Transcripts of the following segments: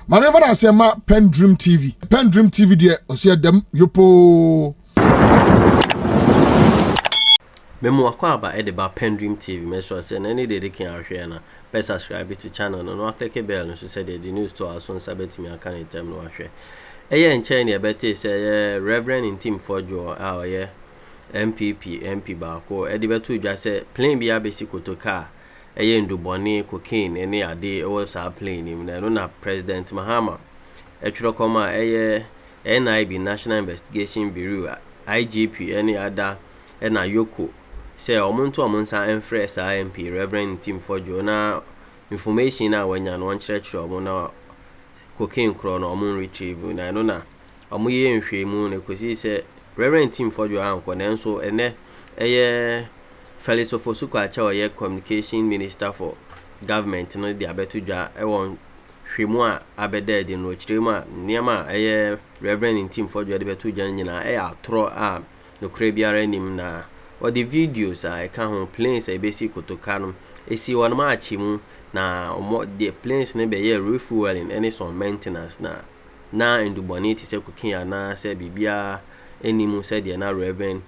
Manever I say ma PENDREAM TV. PENDREAM TV there, or see them yopo. Memo akwaba edeba PENDREAM TV. Make sure say any day they can share na. Please subscribe to channel no click bell no so say the news to us on sabet me aka Ntim no ahwe. Eye nche ne bete say Reverend Ntim Fordjour a MP ba ko edibetu dwa say plane bia besi Kotoka eye ndubone cocaine ene ade e was a plane nim na no na President Mahama etwero koma eye NIB National Investigation Bureau IGP ene ada ena yoko say omonto omonsa enfre sa MP Reverend Ntim Fordjour na information na wanya no nkyerɛkyerɛ omo na cocaine kro na omo retrieve na no na omo ye nhwemu ne kosi say Reverend Ntim Fordjour anko na nso ene eye Felix C0caíne communication minister for government no de abetudwa e won hwemu a abeda de no kyerema niam eye Reverend Ntim Fordjour de betudwa nyina e atro a no krebiara nim na or the videos I can planes I basic Kotoka no esi won ma achimu na the planes ne be ye refueling any some maintenance na nduboni ti se cocaine na se bibia enimu said na Reverend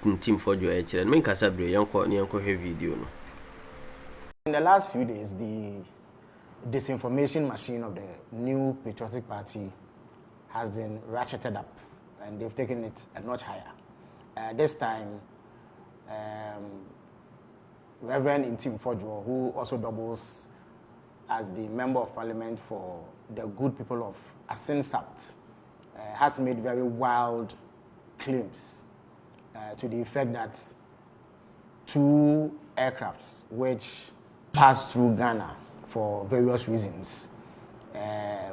Ntim Fordjour echere men kasa bre yanko he video no. In the last few days, the disinformation machine of the new patriotic party has been ratcheted up and they've taken it a notch higher. This time Reverend Ntim Fordjour, who also doubles as the Member of Parliament for the good people of Asin South, has made very wild claims to the effect that 2 aircrafts which passed through Ghana for various reasons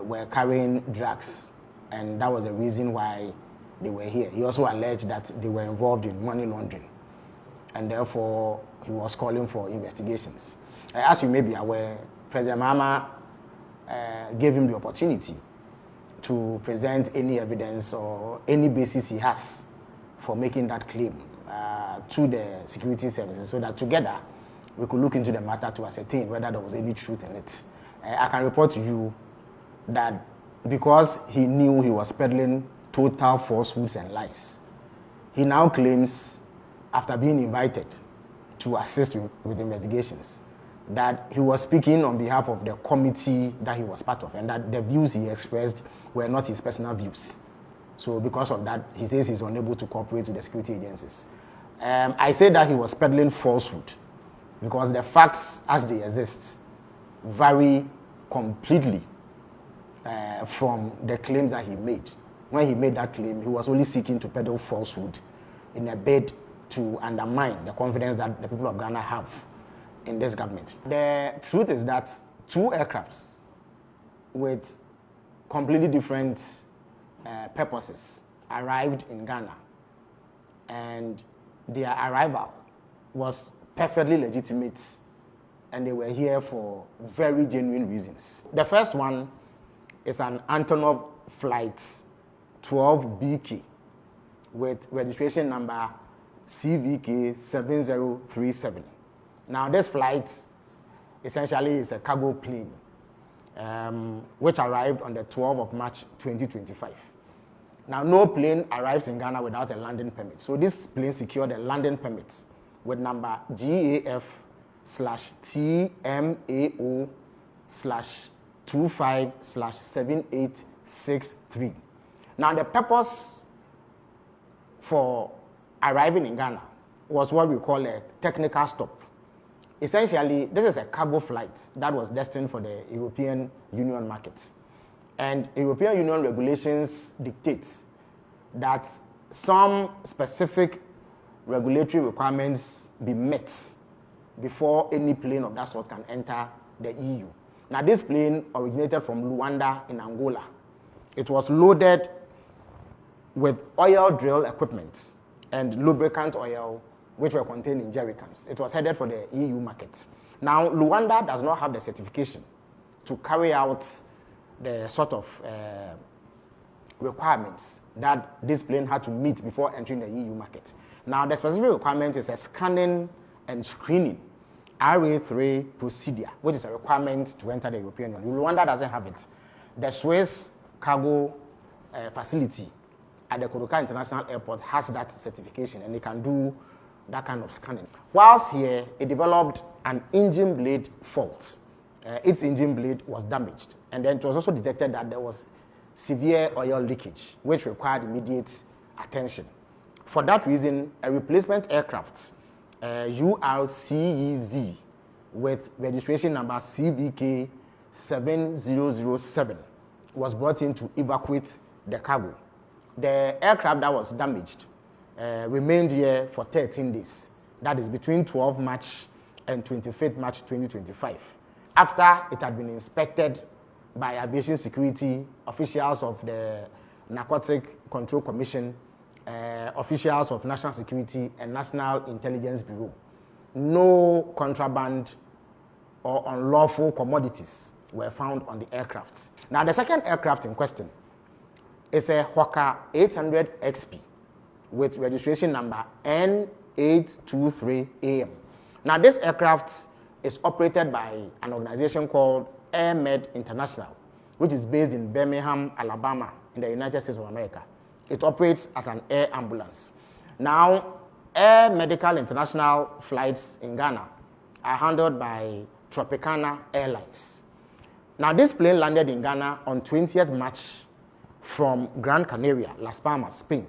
were carrying drugs, and that was the reason why they were here. He also alleged that they were involved in money laundering, and therefore he was calling for investigations. As you may be aware, President Mahama gave him the opportunity to present any evidence or any basis he has for making that claim to the security services, so that together we could look into the matter to ascertain whether there was any truth in it. I can report to you that because he knew he was peddling total falsehoods and lies, he now claims, after being invited to assist with investigations, that he was speaking on behalf of the committee that he was part of, and that the views he expressed were not his personal views. So because of that, he says he's unable to cooperate with the security agencies. I say that he was peddling falsehood because the facts as they exist vary completely from the claims that he made. When he made that claim, he was only seeking to peddle falsehood in a bid to undermine the confidence that the people of Ghana have in this government. The truth is that 2 aircrafts with completely different purposes arrived in Ghana, and their arrival was perfectly legitimate, and they were here for very genuine reasons. The first one is an Antonov flight 12BK with registration number C0caíne. Now this flight essentially is a cargo plane which arrived on the 12th of March 2025. Now no plane arrives in Ghana without a landing permit. So this plane secured a landing permit with number GAF/TMAO/25/7863. Now the purpose for arriving in Ghana was what we call a technical stop. Essentially, this is a cargo flight that was destined for the European Union market. And European Union regulations dictate that some specific regulatory requirements be met before any plane of that sort can enter the EU. Now, this plane originated from Luanda in Angola. It was loaded with oil drill equipment and lubricant oil, which were contained in jerrycans. It was headed for the EU market. Now, Luanda does not have the certification to carry out the sort of requirements that this plane had to meet before entering the EU market. Now, the specific requirement is a scanning and screening RA3 procedure, which is a requirement to enter the European Union. Luanda doesn't have it. the Swiss cargo facility at the Kotoka International Airport has that certification, and they can do that kind of scanning. Whilst here, it developed an engine blade fault. Its engine blade was damaged, and then it was also detected that there was severe oil leakage, which required immediate attention. For that reason, a replacement aircraft, URCEZ, with registration number CVK7007, was brought in to evacuate the cargo. The aircraft that was damaged remained here for 13 days. That is between 12 March and 25th March 2025. After it had been inspected by aviation security, officials of the Narcotic Control Commission, officials of National Security and National Intelligence Bureau, no contraband or unlawful commodities were found on the aircraft. Now, the second aircraft in question is a Hawker 800 XP with registration number N823AM. Now, this aircraft is operated by an organization called Air Med International, which is based in Birmingham, Alabama, in the United States of America. It operates as an air ambulance. Now, Air Medical International flights in Ghana are handled by Tropicana Airlines. Now, this plane landed in Ghana on 20th March from Gran Canaria, Las Palmas, Spain,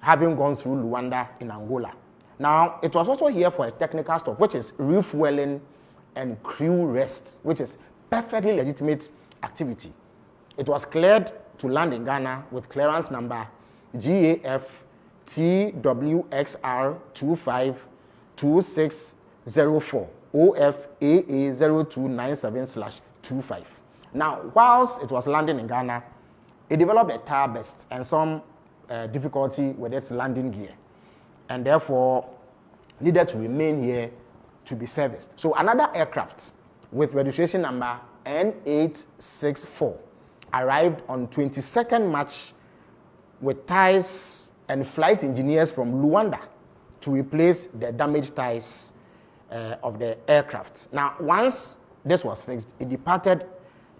having gone through Luanda in Angola. Now, it was also here for a technical stop, which is refueling and crew rest, which is perfectly legitimate activity. It was cleared to land in Ghana with clearance number GAF TWXR252604 OFAA0297/25. Now, whilst it was landing in Ghana, it developed a tire burst and some difficulty with its landing gear, and therefore needed to remain here to be serviced. So another aircraft with registration number N864 arrived on 22nd March with tires and flight engineers from Luanda to replace the damaged tires of the aircraft. Now, once this was fixed, it departed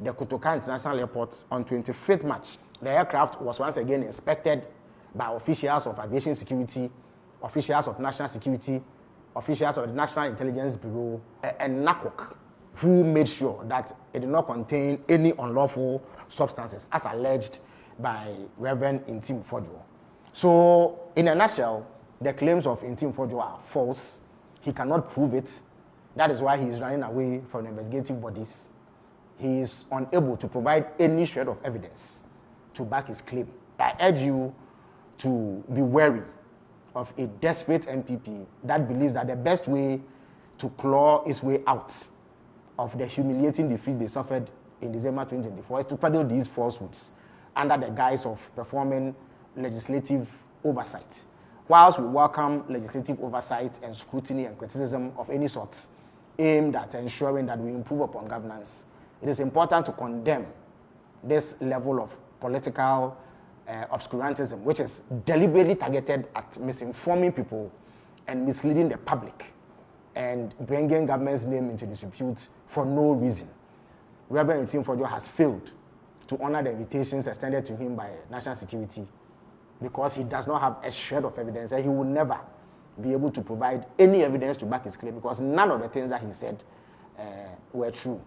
the Kotoka International Airport on 25th March. The aircraft was once again inspected by officials of aviation security, officials of national security, officials of the National Intelligence Bureau, and NACOC, who made sure that it did not contain any unlawful substances, as alleged by Reverend Ntim Fordjour. So, in a nutshell, the claims of Ntim Fordjour are false. He cannot prove it. That is why he is running away from the investigative bodies. He is unable to provide any shred of evidence to back his claim. I urge you to be wary of a desperate MPP that believes that the best way to claw his way out of the humiliating defeat they suffered in December 2024 is to peddle these falsehoods under the guise of performing legislative oversight. Whilst we welcome legislative oversight and scrutiny and criticism of any sort aimed at ensuring that we improve upon governance, it is important to condemn this level of political obscurantism, which is deliberately targeted at misinforming people and misleading the public and bringing government's name into disrepute for no reason. Reverend Ntim Fordjour has failed to honor the invitations extended to him by national security because he does not have a shred of evidence, and he will never be able to provide any evidence to back his claim because none of the things that he said were true.